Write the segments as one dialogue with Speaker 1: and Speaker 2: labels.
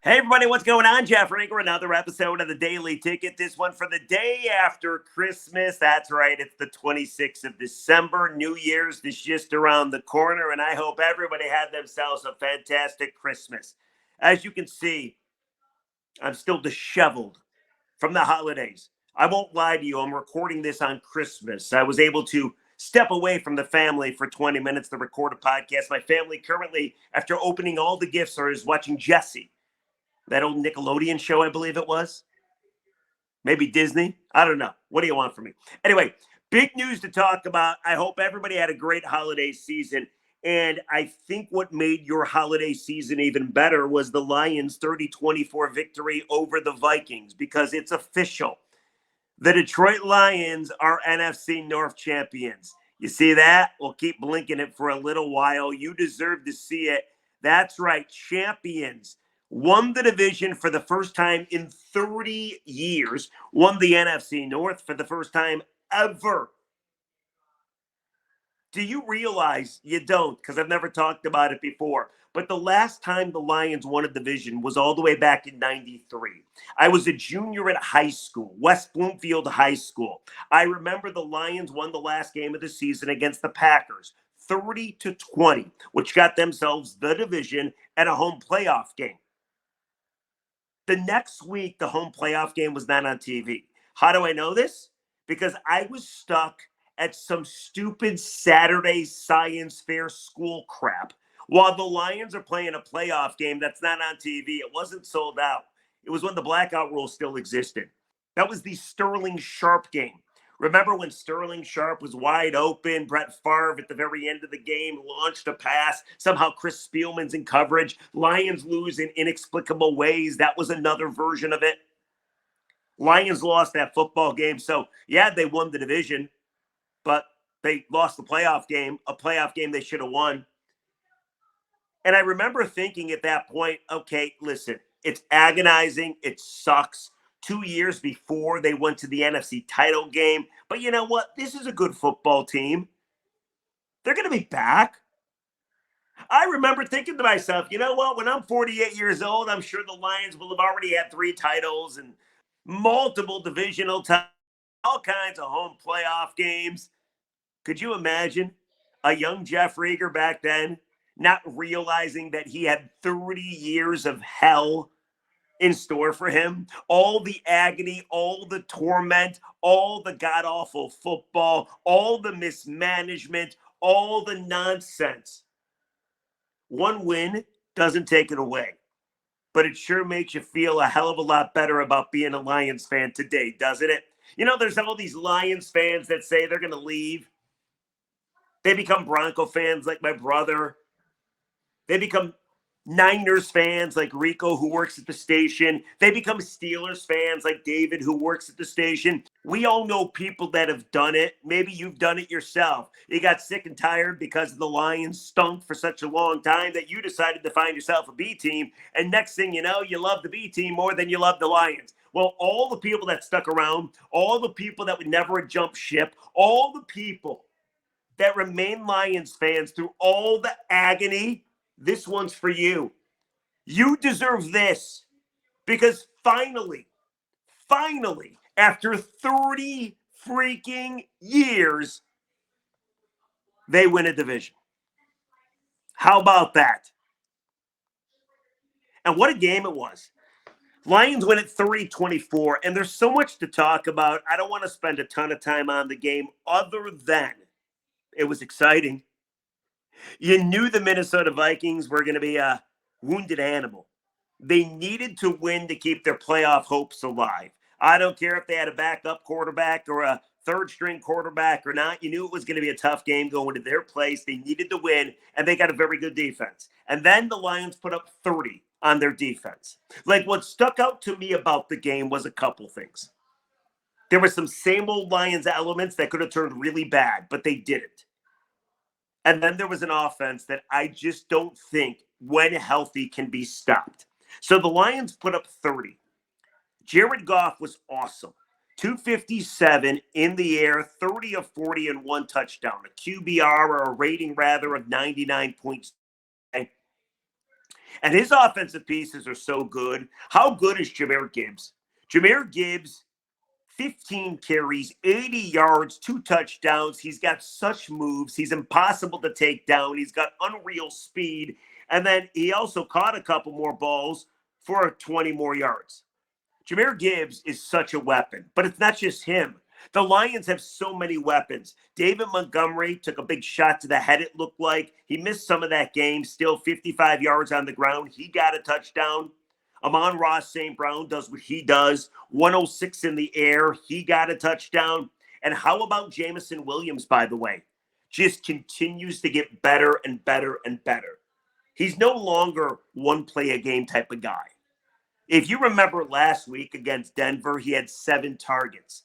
Speaker 1: Hey everybody, what's going on? Jeff Rager, another episode of the Daily Ticket. This one for the day after Christmas. That's right, it's the 26th of December. New Year's is just around the corner, and I hope everybody had themselves a fantastic Christmas. As you can see, I'm still disheveled from the holidays. I won't lie to you, I'm recording this on Christmas. I was able to step away from the family for 20 minutes to record a podcast. My family currently, after opening all the gifts, is watching Jesse, that old Nickelodeon show, I believe it was. Maybe Disney. I don't know. What do you want from me? Anyway, big news to talk about. I hope everybody had a great holiday season. And I think what made your holiday season even better was the Lions' 30-24 victory over the Vikings, because it's official. The Detroit Lions are NFC North champions. You see that? We'll keep blinking it for a little while. You deserve to see it. That's right, champions. Won the division for the first time in 30 years. Won the NFC North for the first time ever. Do you realize, you don't, because I've never talked about it before, but the last time the Lions won a division was all the way back in 93. I was a junior at high school, West Bloomfield High School. I remember the Lions won the last game of the season against the Packers, 30-20, which got themselves the division and a home playoff game. The next week, the home playoff game was not on TV. How do I know this? Because I was stuck at some stupid Saturday science fair school crap while the Lions are playing a playoff game that's not on TV. It wasn't sold out. It was when the blackout rule still existed. That was the Sterling Sharp game. Remember when Sterling Sharp was wide open? Brett Favre at the very end of the game launched a pass. Somehow Chris Spielman's in coverage. Lions lose in inexplicable ways. That was another version of it. Lions lost that football game. So, yeah, they won the division, but they lost the playoff game, a playoff game they should have won. And I remember thinking at that point, okay, listen, it's agonizing. It sucks. 2 years before they went to the NFC title game. But you know what? This is a good football team. They're going to be back. I remember thinking to myself, you know what? When I'm 48 years old, I'm sure the Lions will have already had 3 titles and multiple divisional titles, all kinds of home playoff games. Could you imagine a young Jeff Rieger back then not realizing that he had 30 years of hell in store for him? All the agony, all the torment, all the god-awful football, all the mismanagement, all the nonsense. One win doesn't take it away, but it sure makes you feel a hell of a lot better about being a Lions fan today, doesn't it? You know, there's all these Lions fans that say they're going to leave. They become Bronco fans like my brother. They become Niners fans like Rico, who works at the station. They become Steelers fans like David, who works at the station. We all know people that have done it. Maybe you've done it yourself. You got sick and tired because the Lions stunk for such a long time that you decided to find yourself a B team. And next thing you know, you love the B team more than you love the Lions. Well, all the people that stuck around, all the people that would never jump ship, all the people that remain Lions fans through all the agony, this one's for you. You deserve this, because finally, after 30 freaking years, they win a division. How about that? And what a game it was. Lions win at 30-24, and there's so much to talk about. I don't want to spend a ton of time on the game other than it was exciting. You knew the Minnesota Vikings were going to be a wounded animal. They needed to win to keep their playoff hopes alive. I don't care if they had a backup quarterback or a third string quarterback or not. You knew it was going to be a tough game going to their place. They needed to win, and they got a very good defense. And then the Lions put up 30 on their defense. Like, what stuck out to me about the game was a couple things. There were some same old Lions elements that could have turned really bad, but they didn't. And then there was an offense that I just don't think, when healthy, can be stopped. So the Lions put up 30. Jared Goff was awesome. 257 in the air, 30 of 40 and 1 touchdown. A QBR, or a rating rather, of 99 points. And his offensive pieces are so good. How good is Jahmyr Gibbs? Jahmyr Gibbs, 15 carries, 80 yards, 2 touchdowns. He's got such moves. He's impossible to take down. He's got unreal speed. And then he also caught a couple more balls for 20 more yards. Jahmyr Gibbs is such a weapon, but it's not just him. The Lions have so many weapons. David Montgomery took a big shot to the head, it looked like. He missed some of that game, still 55 yards on the ground. He got a touchdown. Amon-Ra St. Brown does what he does. 106 in the air. He got a touchdown. And how about Jameson Williams, by the way? Just continues to get better and better and better. He's no longer one play a game type of guy. If you remember last week against Denver, he had 7 targets.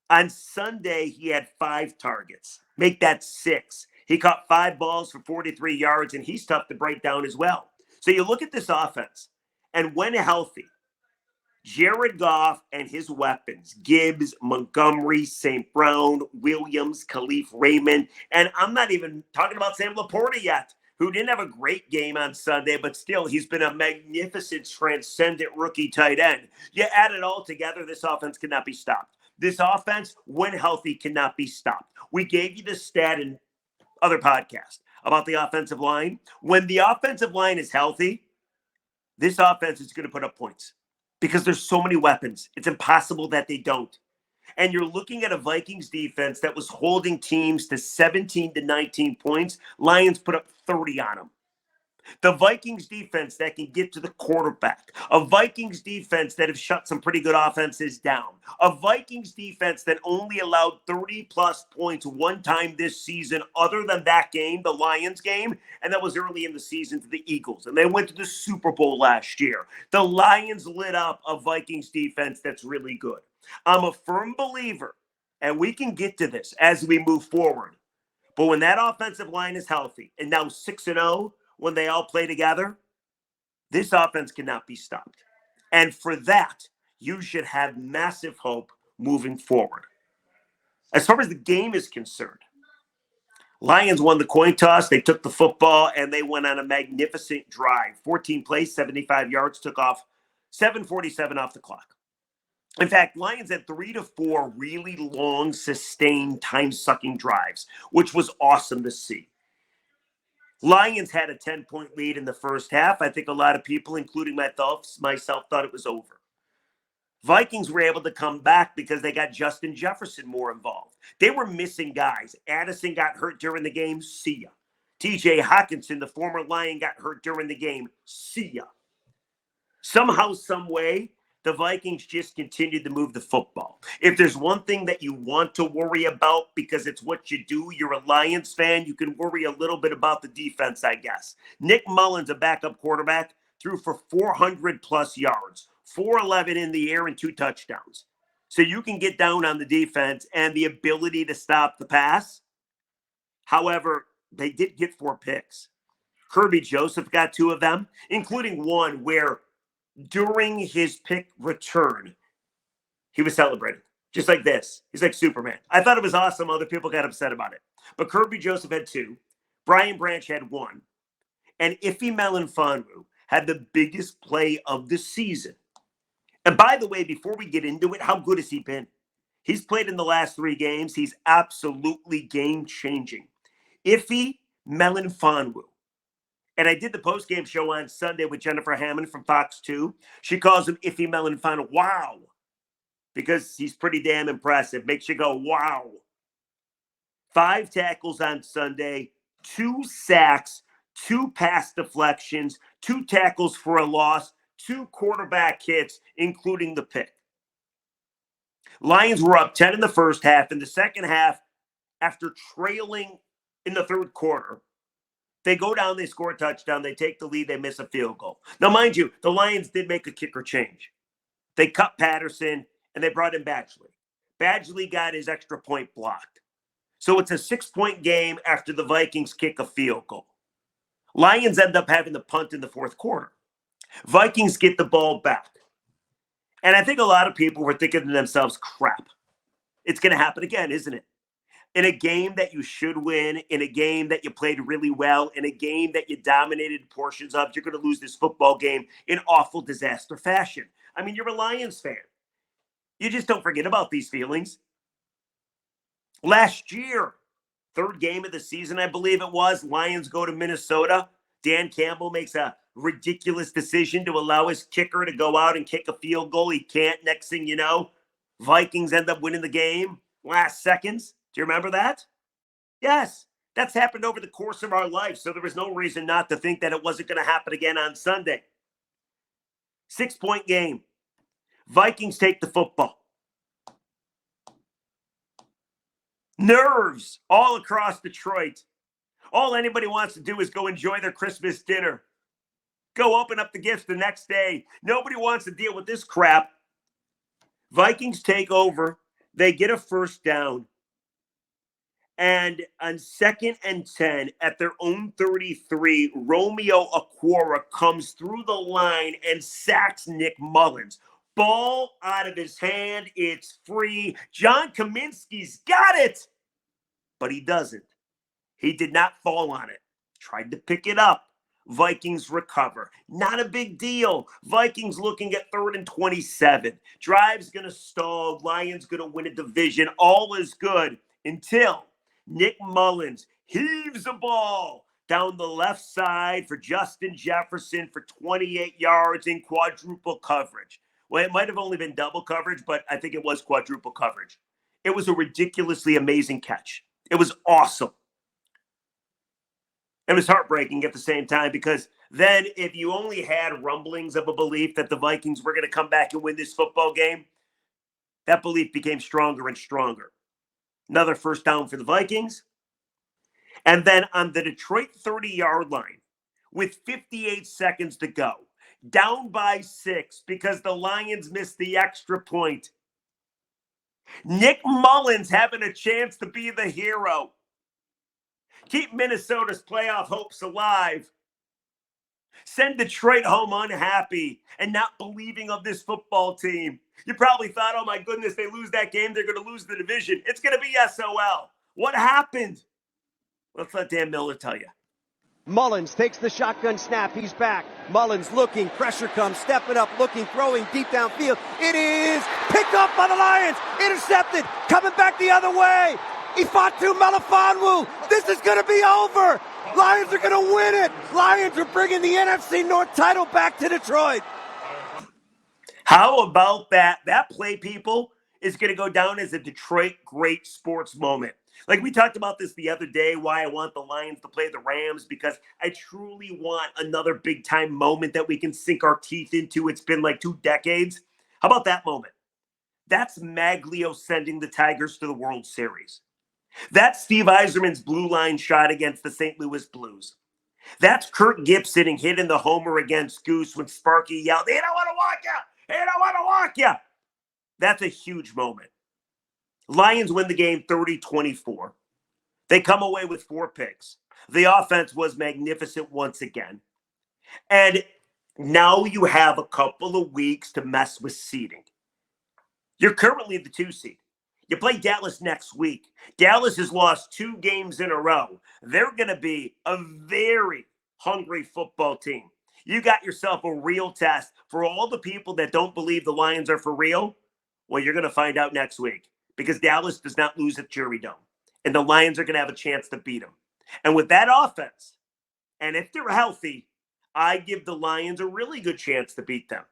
Speaker 1: On Sunday, he had 5 targets. Make that 6. He caught 5 balls for 43 yards, and he's tough to break down as well. So you look at this offense, and when healthy, Jared Goff and his weapons, Gibbs, Montgomery, St. Brown, Williams, Khalif Raymond, and I'm not even talking about Sam Laporta yet, who didn't have a great game on Sunday, but still, he's been a magnificent, transcendent rookie tight end. You add it all together, this offense cannot be stopped. This offense, when healthy, cannot be stopped. We gave you the stat in other podcasts about the offensive line. When the offensive line is healthy, this offense is going to put up points because there's so many weapons. It's impossible that they don't. And you're looking at a Vikings defense that was holding teams to 17 to 19 points. Lions put up 30 on them. The Vikings defense that can get to the quarterback. A Vikings defense that have shut some pretty good offenses down. A Vikings defense that only allowed 30-plus points one time this season other than that game, the Lions game, and that was early in the season to the Eagles. And they went to the Super Bowl last year. The Lions lit up a Vikings defense that's really good. I'm a firm believer, and we can get to this as we move forward. But when that offensive line is healthy, and now 6-0, when they all play together, this offense cannot be stopped. And for that, you should have massive hope moving forward. As far as the game is concerned, Lions won the coin toss. They took the football, and they went on a magnificent drive. 14 plays, 75 yards, took off 7:47 off the clock. In fact, Lions had 3 to 4 really long, sustained, time-sucking drives, which was awesome to see. Lions had a 10-point lead in the first half. I think a lot of people, including myself, thought it was over. Vikings were able to come back because they got Justin Jefferson more involved. They were missing guys. Addison got hurt during the game. See ya. TJ Hawkinson, the former Lion, got hurt during the game. See ya. Somehow, some way, the Vikings just continued to move the football. If there's one thing that you want to worry about because it's what you do, you're a Lions fan, you can worry a little bit about the defense, I guess. Nick Mullins, a backup quarterback, threw for 400-plus yards, 411 in the air and 2 touchdowns. So you can get down on the defense and the ability to stop the pass. However, they did get 4 picks. Kirby Joseph got 2 of them, including one where during his pick return, he was celebrating just like this. He's like Superman. I thought it was awesome. Other people got upset about it. But Kirby Joseph had 2. Brian Branch had 1. And Ife Melifonwu had the biggest play of the season. And by the way, before we get into it, how good has he been? He's played in the last 3 games. He's absolutely game-changing. Ife Melifonwu. And I did the post-game show on Sunday with Jennifer Hammond from Fox 2. She calls him Ife Melifonwu. Wow. Because he's pretty damn impressive. Makes you go, wow. 5 tackles on Sunday, 2 sacks, 2 pass deflections, 2 tackles for a loss, 2 quarterback hits, including the pick. Lions were up 10 in the first half. In the second half, after trailing in the third quarter, they go down, they score a touchdown, they take the lead, they miss a field goal. Now, mind you, the Lions did make a kicker change. They cut Patterson, and they brought in Badgley. Badgley got his extra point blocked. So it's a 6-point game after the Vikings kick a field goal. Lions end up having the punt in the fourth quarter. Vikings get the ball back. And I think a lot of people were thinking to themselves, crap, it's going to happen again, isn't it? in a game that you should win, in a game that you played really well, in a game that you dominated portions of, you're going to lose this football game in awful disaster fashion. I mean, you're a Lions fan. You just don't forget about these feelings. Last year, third game of the season, I believe it was, Lions go to Minnesota. Dan Campbell makes a ridiculous decision to allow his kicker to go out and kick a field goal. He can't. Next thing you know, Vikings end up winning the game last seconds. Do you remember that? Yes. That's happened over the course of our life, so there was no reason not to think that it wasn't going to happen again on Sunday. 6-point game. Vikings take the football. Nerves all across Detroit. All anybody wants to do is go enjoy their Christmas dinner. Go open up the gifts the next day. Nobody wants to deal with this crap. Vikings take over. They get a first down. And on 2nd and 10 at their own 33, Romeo Okwara comes through the line and sacks Nick Mullins. Ball out of his hand. It's free. John Kaminsky's got it. But he doesn't. He did not fall on it. Tried to pick it up. Vikings recover. Not a big deal. Vikings looking at 3rd and 27. Drive's going to stall. Lions going to win a division. All is good until Nick Mullins heaves a ball down the left side for Justin Jefferson for 28 yards in quadruple coverage. Well, it might have only been double coverage, but I think it was quadruple coverage. It was a ridiculously amazing catch. It was awesome. It was heartbreaking at the same time because then if you only had rumblings of a belief that the Vikings were going to come back and win this football game, that belief became stronger and stronger. Another first down for the Vikings. And then on the Detroit 30-yard line, with 58 seconds to go, down by 6 because the Lions missed the extra point. Nick Mullins having a chance to be the hero. Keep Minnesota's playoff hopes alive. Send Detroit home unhappy and not believing of this football team. You probably thought, oh my goodness, they lose that game, they're going to lose the division. It's going to be SOL. What happened? Let's let Dan Miller tell you.
Speaker 2: Mullins takes the shotgun snap. He's back. Mullins looking. Pressure comes. Stepping up. Looking. Throwing deep downfield. It is picked up by the Lions. Intercepted. Coming back the other way. Ifatu Melifonwu. This is going to be over. Lions are going to win it. Lions are bringing the NFC North title back to Detroit.
Speaker 1: How about that? That play, people, is going to go down as a Detroit great sports moment. Like we talked about this the other day, why I want the Lions to play the Rams, because I truly want another big-time moment that we can sink our teeth into. It's been like 2 decades. How about that moment? That's Maglio sending the Tigers to the World Series. That's Steve Yzerman's blue line shot against the St. Louis Blues. That's Kurt Gibson hitting the homer against Goose when Sparky yelled, "He don't want to walk you! He don't want to walk you!" That's a huge moment. Lions win the game 30-24. They come away with 4 picks. The offense was magnificent once again. And now you have a couple of weeks to mess with seeding. You're currently the 2 seed. You play Dallas next week. Dallas has lost 2 games in a row. They're going to be a very hungry football team. You got yourself a real test. For all the people that don't believe the Lions are for real, well, you're going to find out next week. Because Dallas does not lose at Jury Dome. And the Lions are going to have a chance to beat them. And with that offense, and if they're healthy, I give the Lions a really good chance to beat them.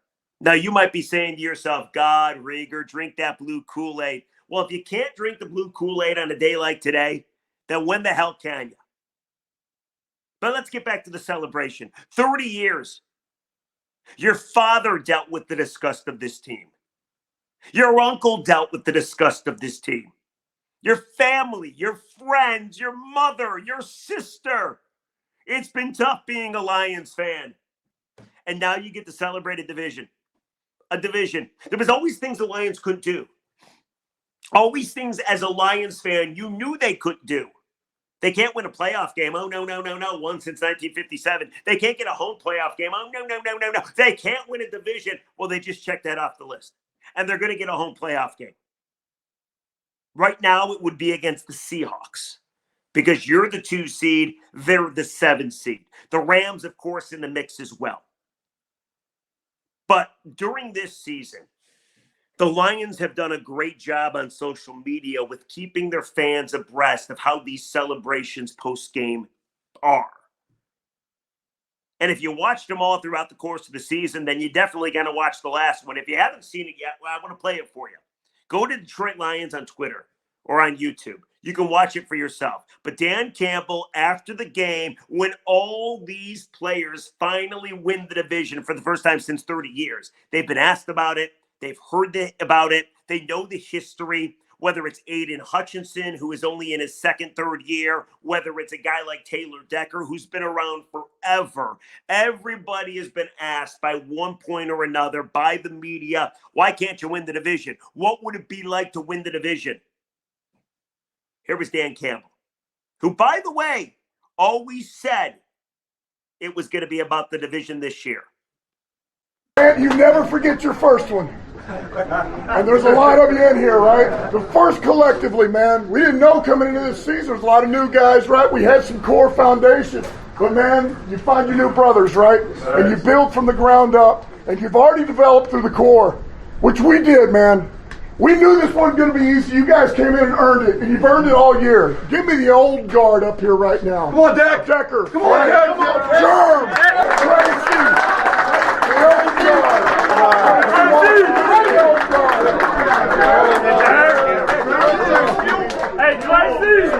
Speaker 1: Now, you might be saying to yourself, God, Rieger, drink that blue Kool-Aid. Well, if you can't drink the blue Kool-Aid on a day like today, then when the hell can you? But let's get back to the celebration. 30 years. Your father dealt with the disgust of this team. Your uncle dealt with the disgust of this team. Your family, your friends, your mother, your sister. It's been tough being a Lions fan. And now you get to celebrate a division. A division. There was always things the Lions couldn't do. Always things as a Lions fan you knew they couldn't do. They can't win a playoff game. Oh, no. One since 1957. They can't get a home playoff game. Oh, no. They can't win a division. Well, they just checked that off the list. And they're going to get a home playoff game. Right now, it would be against the Seahawks because you're the 2 seed, they're the 7 seed. The Rams, of course, in the mix as well. But during this season, the Lions have done a great job on social media with keeping their fans abreast of how these celebrations post-game are. And if you watched them all throughout the course of the season, then you're definitely going to watch the last one. If you haven't seen it yet, well, I want to play it for you. Go to Detroit Lions on Twitter or on YouTube. You can watch it for yourself. But Dan Campbell, after the game, when all these players finally win the division for the first time since 30 years, they've been asked about it. They've heard about it. They know the history, whether it's Aiden Hutchinson, who is only in his second, third year, whether it's a guy like Taylor Decker, who's been around forever. Everybody has been asked by one point or another by the media, why can't you win the division? What would it be like to win the division? Here was Dan Campbell, who, by the way, always said it was going to be about the division this year.
Speaker 3: You never forget your first one. And there's a lot of you in here, right? The first collectively, man, we didn't know coming into this season. There's a lot of new guys, right? We had some core foundation. But, man, you find your new brothers, right? And you build from the ground up. And you've already developed through the core, which we did, man. We knew this wasn't going to be easy. You guys came in and earned it, and you've earned it all year. Give me the old guard up here right now.
Speaker 4: Come on, Dak.
Speaker 3: Decker.
Speaker 4: Come on, Dak. Come on,
Speaker 3: Germ. Tracy. The old guard.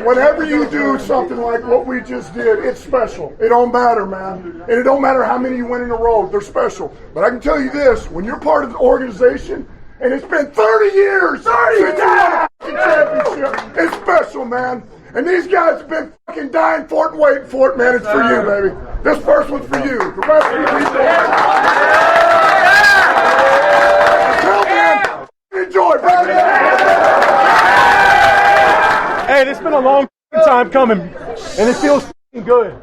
Speaker 3: Whenever you do something like what we just did, it's special. It don't matter, man. And it don't matter how many you win in a row. They're special. But I can tell you this, when you're part of the organization, and it's been 30 years since you won a championship, it's special, man. And these guys have been fucking dying for it and waiting for it, man. It's for you, baby. This first one's for you. The rest of you people. Tell man, enjoy, baby.
Speaker 4: Hey, it's been a long time coming, and it feels good.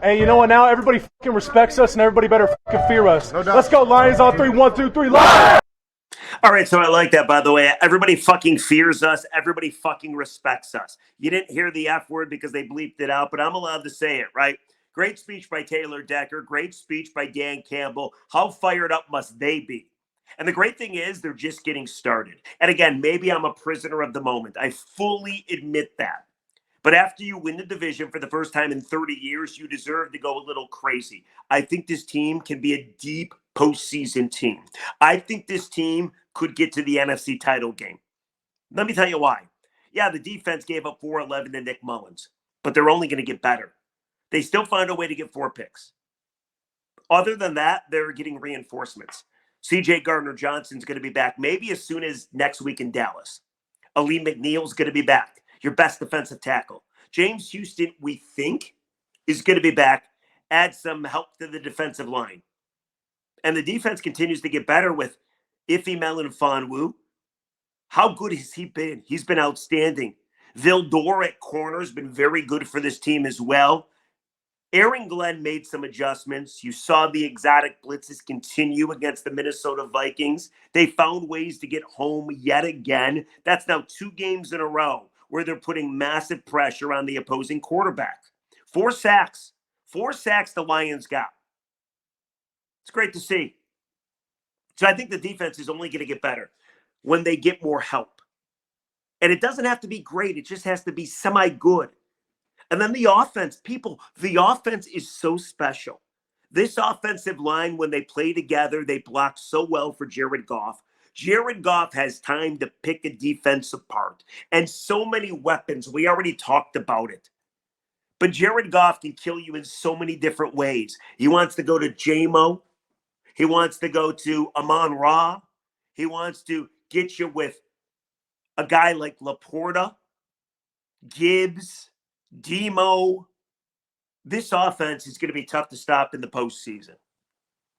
Speaker 4: And you know what? Now everybody fucking respects us, and everybody better fucking fear us. No doubt. Let's go, Lions on 3. 1, 2, 3, Lions!
Speaker 1: All right, so I like that, by the way. Everybody fucking fears us. Everybody fucking respects us. You didn't hear the F word because they bleeped it out, but I'm allowed to say it, right? Great speech by Taylor Decker. Great speech by Dan Campbell. How fired up must they be? And the great thing is they're just getting started. And again, maybe I'm a prisoner of the moment. I fully admit that. But after you win the division for the first time in 30 years, you deserve to go a little crazy. I think this team can be a deep postseason team. I think this team could get to the NFC title game. Let me tell you why. Yeah, the defense gave up 4-11 to Nick Mullins, but they're only going to get better. They still find a way to get 4 picks. Other than that, they're getting reinforcements. C.J. Gardner-Johnson's going to be back maybe as soon as next week in Dallas. Ali McNeil's going to be back, your best defensive tackle. James Houston, we think, is going to be back, add some help to the defensive line. And the defense continues to get better with Ife Melifonwu. How good has he been? He's been outstanding. Vildor at corner has been very good for this team as well. Aaron Glenn made some adjustments. You saw the exotic blitzes continue against the Minnesota Vikings. They found ways to get home yet again. That's now 2 games in a row where they're putting massive pressure on the opposing quarterback. 4 sacks. 4 sacks the Lions got. It's great to see. So I think the defense is only going to get better when they get more help. And it doesn't have to be great. It just has to be semi-good. And then the offense, people, the offense is so special. This offensive line, when they play together, they block so well for Jared Goff. Jared Goff has time to pick a defense apart. And so many weapons. We already talked about it. But Jared Goff can kill you in so many different ways. He wants to go to J-Mo. He wants to go to Amon-Ra. He wants to get you with a guy like Laporta, Gibbs, Demo. This offense is going to be tough to stop in the postseason.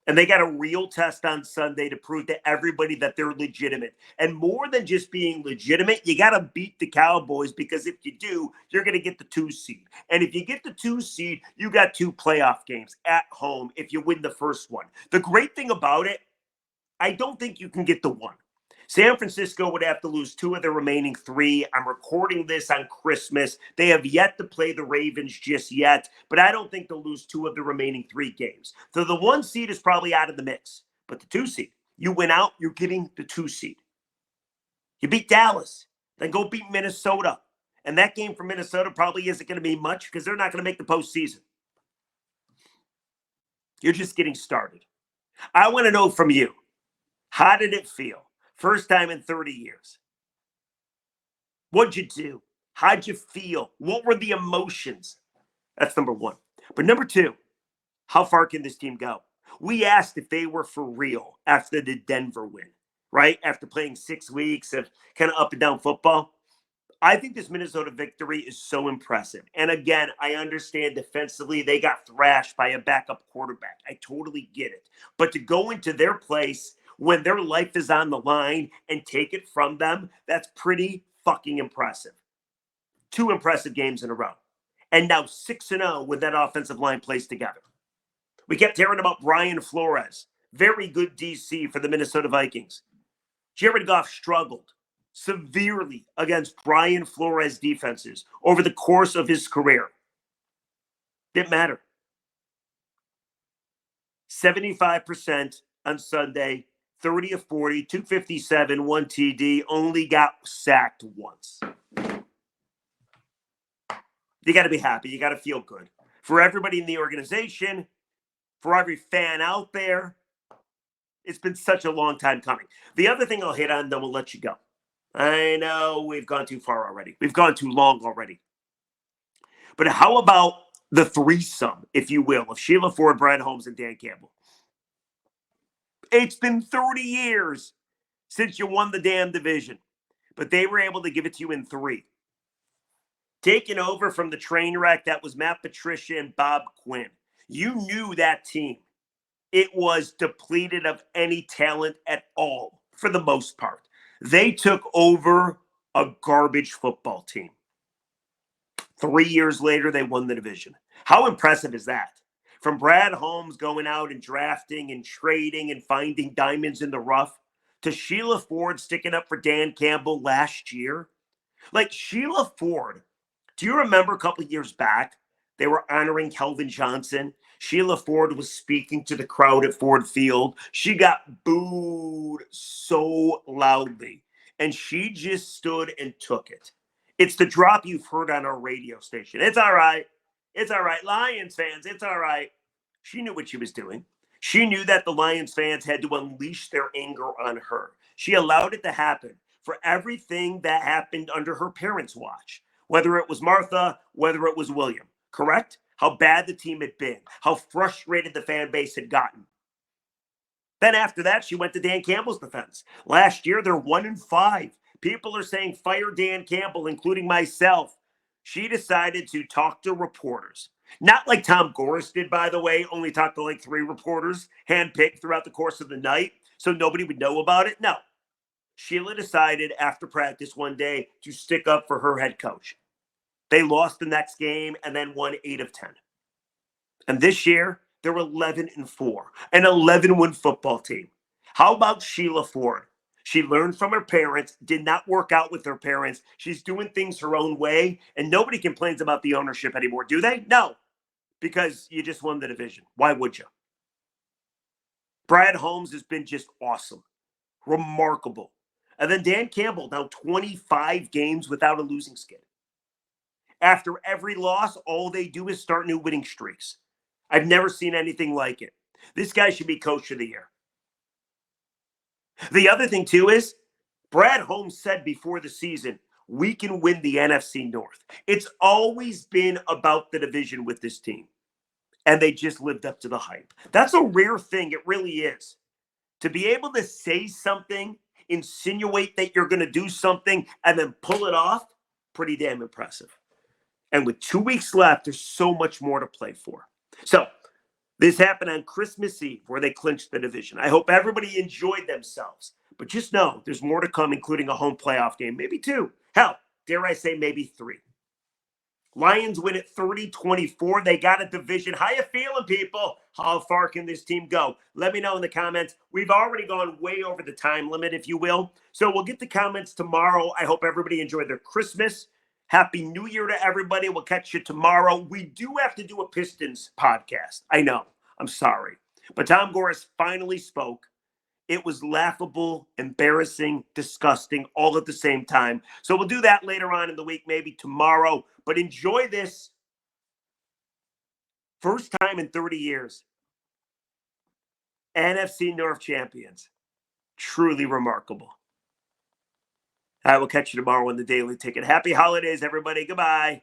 Speaker 1: And they got a real test on Sunday to prove to everybody that they're legitimate. And more than just being legitimate, you got to beat the Cowboys, because if you do, you're going to get the 2 seed. And if you get the 2 seed, you got 2 playoff games at home if you win the first one. The great thing about it, I don't think you can get the 1. San Francisco would have to lose 2 of their remaining 3. I'm recording this on Christmas. They have yet to play the Ravens just yet, but I don't think they'll lose 2 of the remaining 3 games. So the 1 seed is probably out of the mix, but the 2 seed, you win out, you're getting the 2 seed. You beat Dallas, then go beat Minnesota. And that game for Minnesota probably isn't going to be much because they're not going to make the postseason. You're just getting started. I want to know from you, how did it feel? First time in 30 years. What'd you do? How'd you feel? What were the emotions? That's number 1. But number 2, how far can this team go? We asked if they were for real after the Denver win, right? After playing 6 weeks of kind of up and down football. I think this Minnesota victory is so impressive. And again, I understand defensively they got thrashed by a backup quarterback. I totally get it. But to go into their place when their life is on the line and take it from them, that's pretty fucking impressive. 2 impressive games in a row. And now 6-0 with that offensive line placed together. We kept hearing about Brian Flores. Very good DC for the Minnesota Vikings. Jared Goff struggled severely against Brian Flores defenses over the course of his career. Didn't matter. 75% on Sunday, 30 of 40, 257, 1 TD, only got sacked once. You got to be happy. You got to feel good. For everybody in the organization, for every fan out there, it's been such a long time coming. The other thing I'll hit on, then we'll let you go. I know we've gone too far already. We've gone too long already. But how about the threesome, if you will, of Sheila Ford, Brad Holmes, and Dan Campbell? It's been 30 years since you won the damn division, but they were able to give it to you in 3. Taking over from the train wreck that was Matt Patricia and Bob Quinn. You knew that team. It was depleted of any talent at all, for the most part. They took over a garbage football team. 3 years later, they won the division. How impressive is that? From Brad Holmes going out and drafting and trading and finding diamonds in the rough to Sheila Ford sticking up for Dan Campbell last year. Like Sheila Ford, do you remember a couple of years back, they were honoring Kelvin Johnson? Sheila Ford was speaking to the crowd at Ford Field. She got booed so loudly, and she just stood and took it. It's the drop you've heard on our radio station. It's all right. It's all right. Lions fans, it's all right. She knew what she was doing. She knew that the Lions fans had to unleash their anger on her. She allowed it to happen for everything that happened under her parents' watch, whether it was Martha, whether it was William, correct? How bad the team had been, how frustrated the fan base had gotten. Then after that, she went to Dan Campbell's defense. Last year, they're 1-5. People are saying fire Dan Campbell, including myself. She decided to talk to reporters. Not like Tom Gorris did, by the way, only talked to like 3 reporters, handpicked throughout the course of the night, so nobody would know about it. No. Sheila decided after practice one day to stick up for her head coach. They lost the next game and then won 8 of 10. And this year, they're 11-4, an 11-win football team. How about Sheila Ford? She learned from her parents, did not work out with her parents. She's doing things her own way, and nobody complains about the ownership anymore, do they? No, because you just won the division. Why would you? Brad Holmes has been just awesome, remarkable. And then Dan Campbell, now 25 games without a losing skid. After every loss, all they do is start new winning streaks. I've never seen anything like it. This guy should be coach of the year. The other thing, too, is Brad Holmes said before the season, we can win the NFC North. It's always been about the division with this team. And they just lived up to the hype. That's a rare thing. It really is. To be able to say something, insinuate that you're going to do something, and then pull it off, pretty damn impressive. And with 2 weeks left, there's so much more to play for. So this happened on Christmas Eve where they clinched the division. I hope everybody enjoyed themselves. But just know there's more to come, including a home playoff game, maybe 2. Hell, dare I say maybe 3. Lions win at 30-24. They got a division. How you feeling, people? How far can this team go? Let me know in the comments. We've already gone way over the time limit, if you will. So we'll get the comments tomorrow. I hope everybody enjoyed their Christmas. Happy New Year to everybody. We'll catch you tomorrow. We do have to do a Pistons podcast. I know. I'm sorry. But Tom Gores finally spoke. It was laughable, embarrassing, disgusting, all at the same time. So we'll do that later on in the week, maybe tomorrow. But enjoy this. First time in 30 years. NFC North champions. Truly remarkable. I will catch you tomorrow on the Daily Ticket. Happy holidays, everybody. Goodbye.